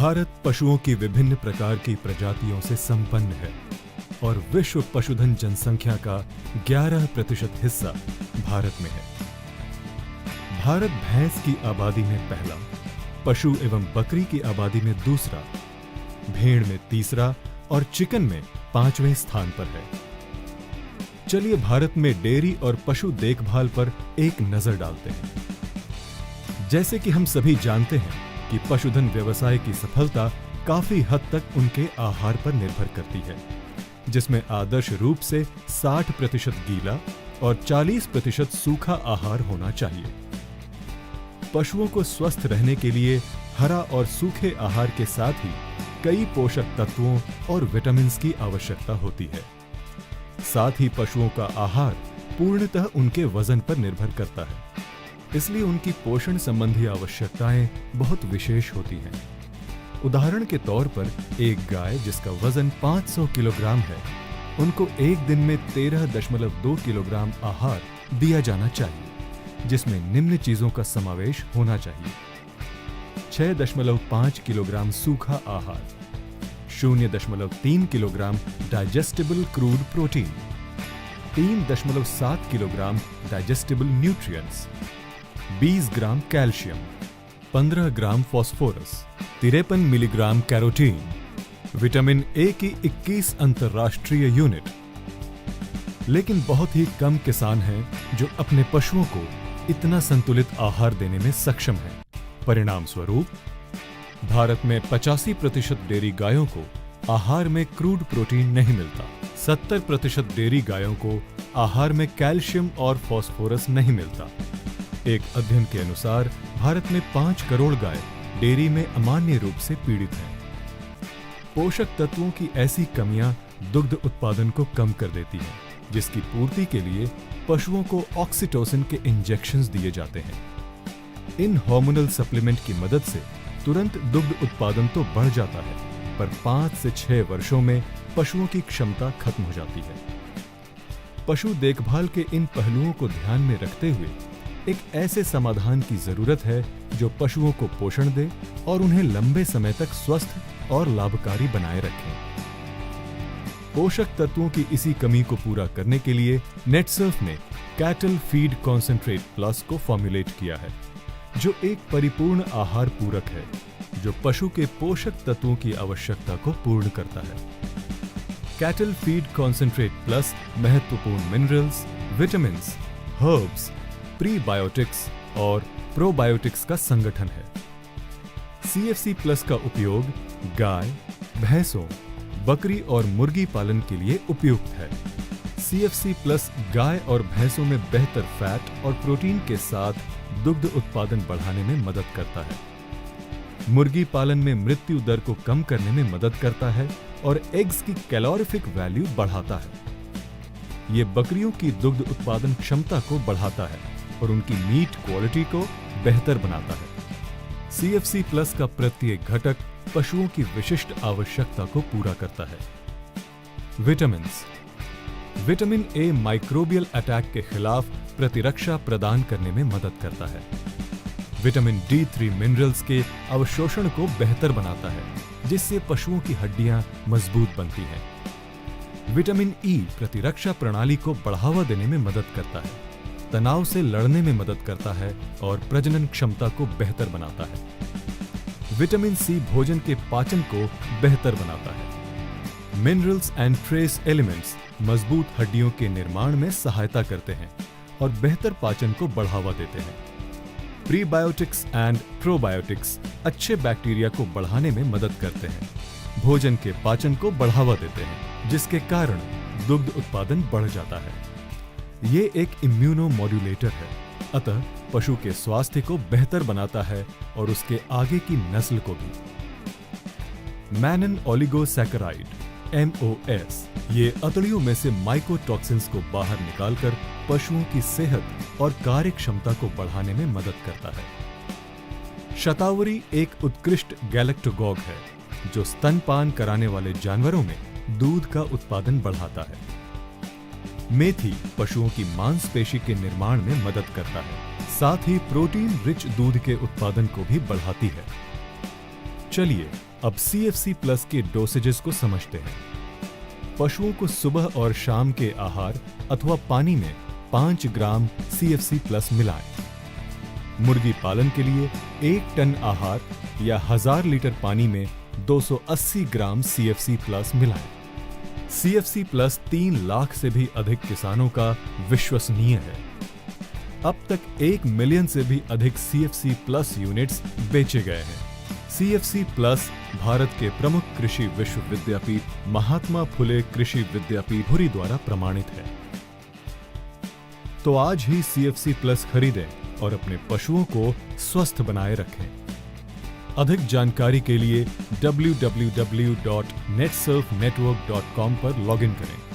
भारत पशुओं की विभिन्न प्रकार की प्रजातियों से संपन्न है और विश्व पशुधन जनसंख्या का 11% हिस्सा भारत में है। भारत भैंस की आबादी में पहला, पशु एवं बकरी की आबादी में दूसरा, भेड़ में तीसरा और चिकन में 5वें स्थान पर है। चलिए भारत में डेयरी और पशु देखभाल पर एक नजर डालते हैं। जैसे कि हम सभी जानते हैं कि पशुधन व्यवसाय की सफलता काफी हद तक उनके आहार पर निर्भर करती है, जिसमें आदर्श रूप से 60% गीला और 40% सूखा आहार होना चाहिए। पशुओं को स्वस्थ रहने के लिए हरा और सूखे आहार के साथ ही कई पोषक तत्वों और विटामिन की आवश्यकता होती है। साथ ही पशुओं का आहार पूर्णतः उनके वजन पर निर्भर करता है, इसलिए उनकी पोषण संबंधी आवश्यकताएं बहुत विशेष होती हैं। उदाहरण के तौर पर एक गाय जिसका वजन 500 किलोग्राम है, उनको एक दिन में 13.2 किलोग्राम आहार दिया जाना चाहिए, जिसमें निम्न चीजों का समावेश होना चाहिए: 6.5 किलोग्राम सूखा आहार, 0.3 kilogram digestible crude protein, 3.7 kilogram digestible nutrients, 20 gram calcium, 15 gram phosphorus, 53 milligram carotene, vitamin A की 21 अंतर्राष्ट्रीय यूनिट। लेकिन बहुत ही कम किसान हैं जो अपने पशुओं को इतना संतुलित आहार देने में सक्षम हैं। परिणाम स्वरूप भारत में 85% डेयरी गायों को आहार में क्रूड प्रोटीन नहीं मिलता, 70% डेयरी गायों को आहार में कैल्शियम और फास्फोरस नहीं मिलता। एक अध्ययन के अनुसार भारत में 5 करोड़ गाय डेयरी में अमान्य रूप से पीड़ित हैं। पोषक तत्वों की ऐसी कमियां दुग्ध उत्पादन को कम कर देती हैं, जिसकी पूर्ति के लिए पशुओं को ऑक्सीटोसिन के इंजेक्शंस दिए जाते हैं। इन हार्मोनल सप्लीमेंट की मदद से तुरंत दुग्ध उत्पादन तो बढ़ जाता है, पर 5 से 6 वर्षों में पशुओं की क्षमता खत्म हो जाती है। पशु देखभाल के इन पहलुओं को ध्यान में रखते हुए एक ऐसे समाधान की जरूरत है जो पशुओं को पोषण दे और उन्हें लंबे समय तक स्वस्थ और लाभकारी बनाए रखे। पोषक तत्वों की इसी कमी को पूरा करने के लिए नेटसर्फ ने कैटल फीड कॉन्सेंट्रेट प्लस को फॉर्मुलेट किया है, जो एक परिपूर्ण आहार पूरक है जो पशु के पोषक तत्वों की आवश्यकता को पूर्ण करता है। कैटल फीड कॉन्सेंट्रेट प्लस महत्वपूर्ण मिनरल्स, विटामिन्स, हर्ब्स, प्रीबायोटिक्स और प्रोबायोटिक्स का संगठन है। CFC प्लस का उपयोग गाय, भैंसों, बकरी और मुर्गी पालन के लिए उपयुक्त है। CFC प्लस गाय और भैंसों में बेहतर फैट और प्रोटीन के साथ दुग्ध उत्पादन बढ़ाने में मदद करता है। मुर्गी पालन में मृत्यु दर को कम करने में मदद करता है और एग्स की कैलोरीफिक वैल्यू बढ़ाता है। ये बकरियों की दुग्ध उत्पादन क्षमता को बढ़ाता है और उनकी मीट क्वालिटी को बेहतर बनाता है। CFC प्लस का प्रत्येक घटक पशुओं की विशिष्ट आवश्यकता को पूरा करता है। Vitamins. Vitamin A microbial attack के खिलाफ प्रतिरक्षा प्रदान करने में मदद करता है। विटामिन D3 मिनरल्स के अवशोषण को बेहतर बनाता है, जिससे पशुओं की हड्डियां मजबूत बनती हैं। विटामिन E प्रतिरक्षा प्रणाली को बढ़ावा देने में मदद करता है, तनाव से लड़ने में मदद करता है और प्रजनन क्षमता को बेहतर बनाता है। विटामिन C भोजन के पाचन को बेहतर बनाता है। मिनरल्स एंड ट्रेस एलिमेंट्स मजबूत हड्डियों के निर्माण में सहायता करते हैं और बेहतर पाचन को बढ़ावा देते हैं। प्रीबायोटिक्स एंड प्रोबायोटिक्स अच्छे बैक्टीरिया को बढ़ाने में मदद करते हैं, भोजन के पाचन को बढ़ावा देते हैं, जिसके कारण दुग्ध उत्पादन बढ़ जाता है। ये एक इम्यूनो मॉड्यूलेटर है, अतः पशु के स्वास्थ्य को बेहतर बनाता है और उसके आगे की नस्ल को भी। मैनन ओलिगोसैकेराइड MOS ये अतड़ियों में से माइकोटॉक्सिन्स को बाहर निकालकर पशुओं की सेहत और कार्य क्षमता को बढ़ाने में मदद करता है। शतावरी एक उत्कृष्ट गैलेक्टोगॉग है जो स्तनपान कराने वाले जानवरों में दूध का उत्पादन बढ़ाता है। मेथी पशुओं की मांसपेशी के निर्माण में मदद करता है, साथ ही प्रोटीन रिच दूध के उत्पादन को भी बढ़ाती है। चलिए अब CFC प्लस के डोसेजेस को समझते हैं। पशुओं को सुबह और शाम के आहार अथवा पानी में 5 ग्राम CFC प्लस मिलाएं। मुर्गी पालन के लिए 1 टन आहार या 1000 लीटर पानी में 280 ग्राम CFC प्लस मिलाएं। CFC प्लस 3 लाख से भी अधिक किसानों का विश्वसनीय है। अब तक 1 मिलियन से भी अधिक CFC प्लस यूनिट्स बेचे गए हैं। CFC प्लस भारत के प्रमुख कृषि विश्वविद्यापीठ महात्मा फुले कृषि विद्यापीठ धुरी द्वारा प्रमाणित है। तो आज ही CFC प्लस खरीदें और अपने पशुओं को स्वस्थ बनाए रखें। अधिक जानकारी के लिए www.netsurfnetwork.com पर लॉगिन करें।